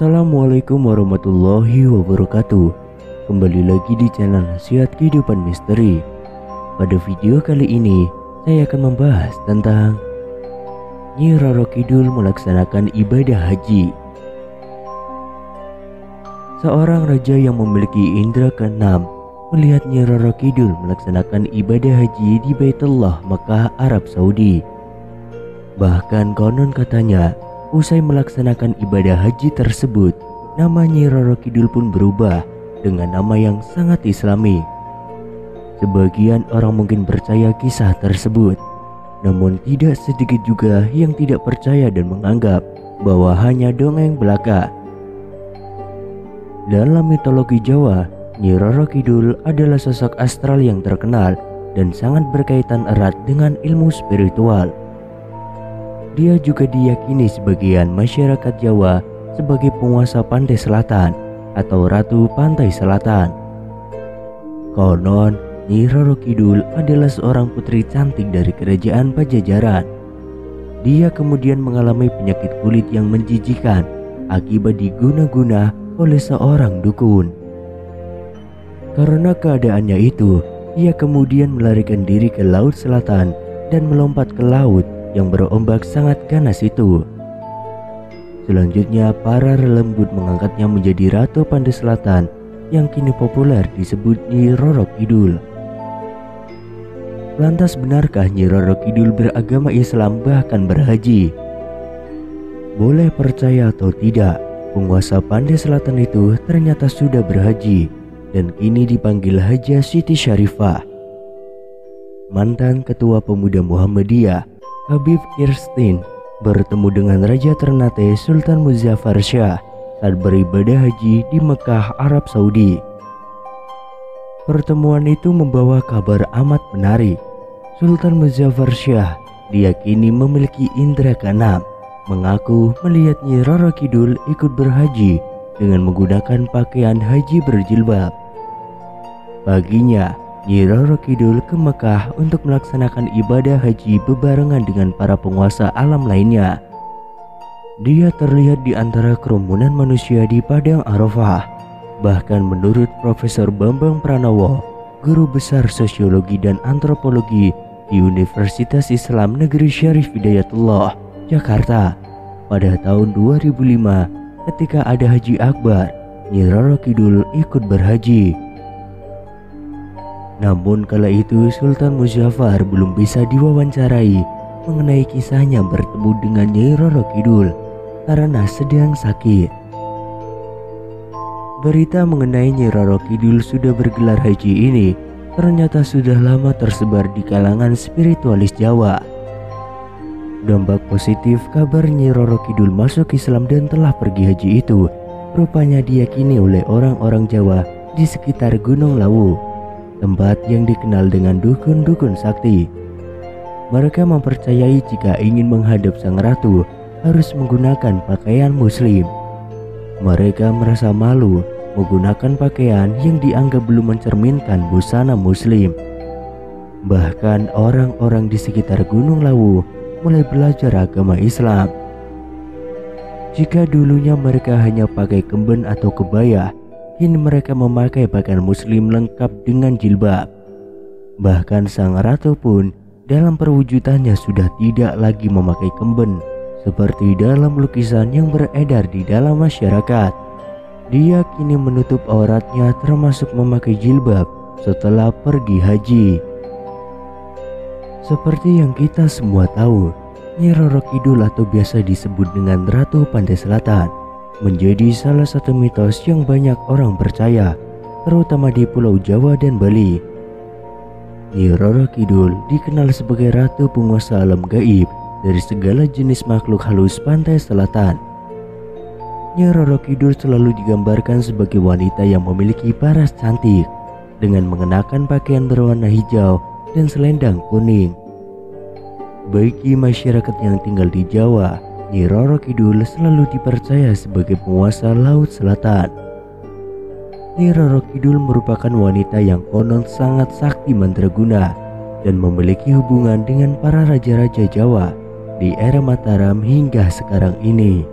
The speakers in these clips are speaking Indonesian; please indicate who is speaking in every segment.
Speaker 1: Assalamualaikum warahmatullahi wabarakatuh. Kembali lagi di channel Nasihat Kehidupan Misteri. Pada video kali ini saya akan membahas tentang Nyi Roro Kidul melaksanakan ibadah haji. Seorang raja yang memiliki indera keenam melihat Nyi Roro Kidul melaksanakan ibadah haji di Baitullah Makkah, Arab Saudi. Bahkan konon katanya, usai melaksanakan ibadah haji tersebut, nama Nyi Roro Kidul pun berubah dengan nama yang sangat islami. Sebagian orang mungkin percaya kisah tersebut, namun tidak sedikit juga yang tidak percaya dan menganggap bahwa hanya dongeng belaka. Dalam mitologi Jawa, Nyi Roro Kidul adalah sosok astral yang terkenal dan sangat berkaitan erat dengan ilmu spiritual. Dia juga diyakini sebagian masyarakat Jawa sebagai penguasa pantai selatan atau Ratu Pantai Selatan. Konon, Nyi Roro Kidul adalah seorang putri cantik dari kerajaan Pajajaran. Dia kemudian mengalami penyakit kulit yang menjijikan akibat diguna-guna oleh seorang dukun. Karena keadaannya itu, ia kemudian melarikan diri ke Laut Selatan dan melompat ke laut yang berombak sangat ganas itu. Selanjutnya para relembut mengangkatnya menjadi Ratu Pantai Selatan yang kini populer disebut Nyi Roro Kidul. Lantas benarkah Nyi Roro Kidul beragama Islam bahkan berhaji? Boleh percaya atau tidak, penguasa Pantai Selatan itu ternyata sudah berhaji dan kini dipanggil Haja Siti Syarifah. Mantan Ketua Pemuda Muhammadiyah Habib Kirstin bertemu dengan Raja Ternate Sultan Muzaffar Shah saat beribadah haji di Mekah, Arab Saudi. Pertemuan itu membawa kabar amat menarik. Sultan Muzaffar Shah diyakini memiliki indera keenam, mengaku melihat Nyi Roro Kidul ikut berhaji dengan menggunakan pakaian haji berjilbab. Baginya, Nyi Roro Kidul ke Mekah untuk melaksanakan ibadah haji bebarengan dengan para penguasa alam lainnya. Dia terlihat di antara kerumunan manusia di Padang Arafah. Bahkan menurut Profesor Bambang Pranowo, guru besar sosiologi dan antropologi di Universitas Islam Negeri Syarif Hidayatullah, Jakarta, pada tahun 2005 ketika ada Haji Akbar, Nyi Roro Kidul ikut berhaji. Namun kala itu Sultan Muzaffar belum bisa diwawancarai mengenai kisahnya bertemu dengan Nyi Roro Kidul karena sedang sakit. Berita mengenai Nyi Roro Kidul sudah bergelar haji ini ternyata sudah lama tersebar di kalangan spiritualis Jawa. Dampak positif kabar Nyi Roro Kidul masuk Islam dan telah pergi haji itu rupanya diyakini oleh orang-orang Jawa di sekitar Gunung Lawu, tempat yang dikenal dengan dukun-dukun sakti. Mereka mempercayai jika ingin menghadap sang ratu harus menggunakan pakaian muslim. Mereka merasa malu menggunakan pakaian yang dianggap belum mencerminkan busana muslim. Bahkan orang-orang di sekitar Gunung Lawu mulai belajar agama Islam. Jika dulunya mereka hanya pakai kemben atau kebaya, kini mereka memakai pakaian muslim lengkap dengan jilbab. Bahkan sang ratu pun dalam perwujudannya sudah tidak lagi memakai kemben seperti dalam lukisan yang beredar di dalam masyarakat. Dia kini menutup auratnya termasuk memakai jilbab setelah pergi haji. Seperti yang kita semua tahu, Nyi Roro Kidul atau biasa disebut dengan Ratu Pantai Selatan menjadi salah satu mitos yang banyak orang percaya, terutama di Pulau Jawa dan Bali. Nyi Roro Kidul dikenal sebagai ratu penguasa alam gaib dari segala jenis makhluk halus Pantai Selatan. Nyi Roro Kidul selalu digambarkan sebagai wanita yang memiliki paras cantik dengan mengenakan pakaian berwarna hijau dan selendang kuning. Bagi masyarakat yang tinggal di Jawa, Nyi Roro Kidul selalu dipercaya sebagai penguasa Laut Selatan. Nyi Roro Kidul merupakan wanita yang konon sangat sakti mandraguna dan memiliki hubungan dengan para raja-raja Jawa di era Mataram hingga sekarang ini.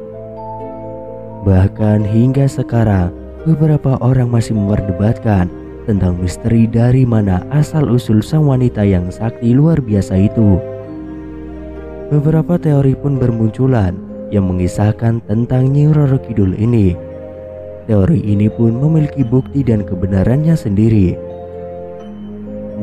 Speaker 1: Bahkan hingga sekarang, beberapa orang masih memperdebatkan tentang misteri dari mana asal-usul sang wanita yang sakti luar biasa itu. Beberapa teori pun bermunculan yang mengisahkan tentang Nyi Roro Kidul ini. Teori ini pun memiliki bukti dan kebenarannya sendiri.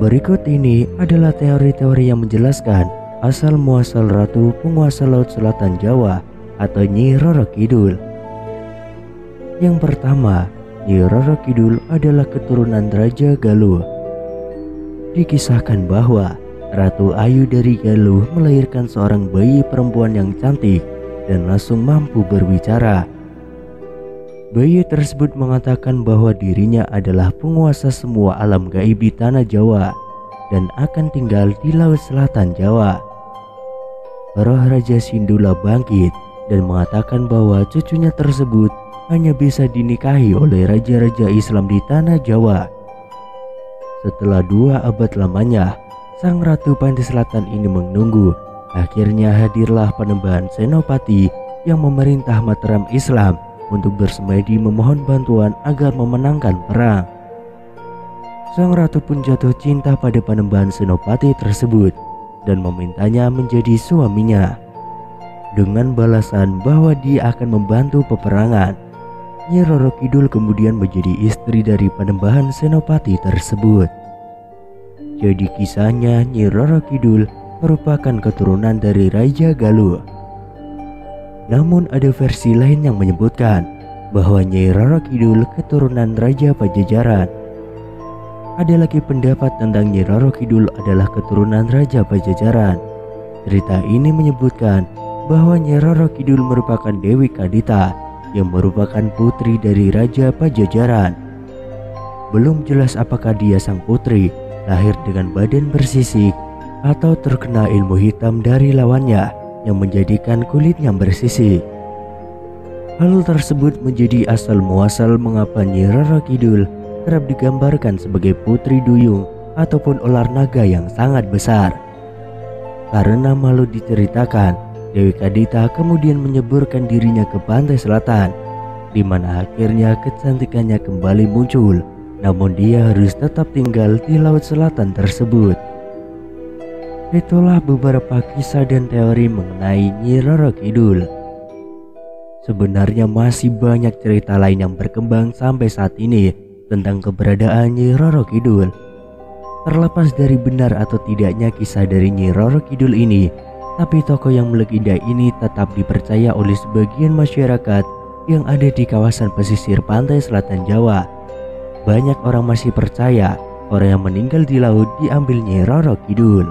Speaker 1: Berikut ini adalah teori-teori yang menjelaskan asal-muasal Ratu Penguasa Laut Selatan Jawa atau Nyi Roro Kidul. Yang pertama, Nyi Roro Kidul adalah keturunan Raja Galuh. Dikisahkan bahwa Ratu Ayu dari Galuh melahirkan seorang bayi perempuan yang cantik dan langsung mampu berbicara. Bayi tersebut mengatakan bahwa dirinya adalah penguasa semua alam gaib di tanah Jawa dan akan tinggal di Laut Selatan Jawa. Roh Raja Sindula bangkit dan mengatakan bahwa cucunya tersebut hanya bisa dinikahi oleh raja-raja Islam di tanah Jawa. Setelah 2 abad lamanya, sang Ratu Pantai Selatan ini menunggu. Akhirnya hadirlah Panembahan Senopati yang memerintah Mataram Islam untuk bersemedi memohon bantuan agar memenangkan perang. Sang Ratu pun jatuh cinta pada Panembahan Senopati tersebut dan memintanya menjadi suaminya. Dengan balasan bahwa dia akan membantu peperangan, Nyi Roro Kidul kemudian menjadi istri dari Panembahan Senopati tersebut. Jadi kisahnya Nyi Roro Kidul merupakan keturunan dari Raja Galuh. Namun ada versi lain yang menyebutkan bahwa Nyi Roro Kidul keturunan Raja Pajajaran. Ada lagi pendapat tentang Nyi Roro Kidul adalah keturunan Raja Pajajaran. Cerita ini menyebutkan bahwa Nyi Roro Kidul merupakan Dewi Kadita yang merupakan putri dari Raja Pajajaran. Belum jelas apakah dia sang putri lahir dengan badan bersisik atau terkena ilmu hitam dari lawannya yang menjadikan kulitnya bersisik. Hal tersebut menjadi asal muasal mengapa Nyi Roro Kidul kerap digambarkan sebagai putri duyung ataupun ular naga yang sangat besar. Karena malu diceritakan, Dewi Kadita kemudian menyeburkan dirinya ke pantai selatan, di mana akhirnya kecantikannya kembali muncul, namun dia harus tetap tinggal di Laut Selatan tersebut. Itulah beberapa kisah dan teori mengenai Nyi Roro Kidul. Sebenarnya masih banyak cerita lain yang berkembang sampai saat ini tentang keberadaan Nyi Roro Kidul. Terlepas dari benar atau tidaknya kisah dari Nyi Roro Kidul ini, tapi tokoh yang melegenda ini tetap dipercaya oleh sebagian masyarakat yang ada di kawasan pesisir pantai selatan Jawa. Banyak orang masih percaya orang yang meninggal di laut diambil Nyi Roro Kidul.